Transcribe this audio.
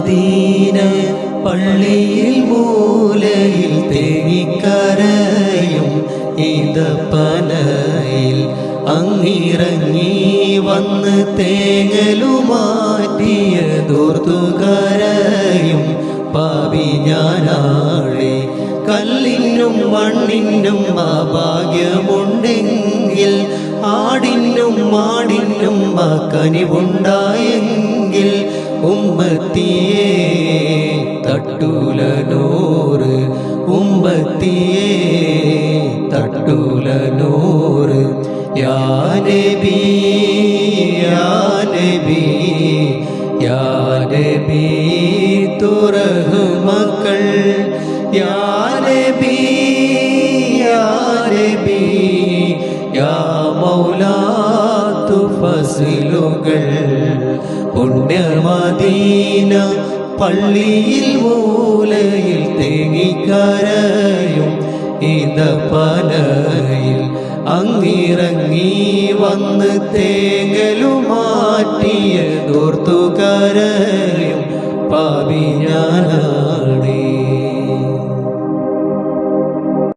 Medina പള്ളിയിൽ മൂലയിൽ തേങ്ങിക്കരയും ഈന്തപ്പനയിൽ അങ്ങിറങ്ങി വന്ന് തേങ്ങലുമാറ്റിയ ദൂർത്തുകരയും പാപി ഞാനാളെ. കല്ലിനും മണ്ണിനും ആ ഭാഗ്യമുണ്ടെങ്കിൽ ആടിനും മാടിനും ആ കനിവുണ്ടായെങ്കിൽ ഉമ്മത്തിയെ തട്ടൂല നൂറ്, ഉമ്മത്തിയെ തട്ടൂല നൂറ്. യാ നബി യാ നബി യാ നബി തുറഹ്മക്കൾ. യാ നബി യാ നബി യാ മൗലാ തുഫസിലുകൾ. പുണ്യമദീന പള്ളിയിൽ മൂലയിൽ തേങ്ങിക്കരയും ഈന്തപ്പനയിൽ അങ്ങിറങ്ങി വന്ന് തേങ്ങലുമാറ്റിയ ദൂർത്തുകരയും പാപി ഞാനാണേ.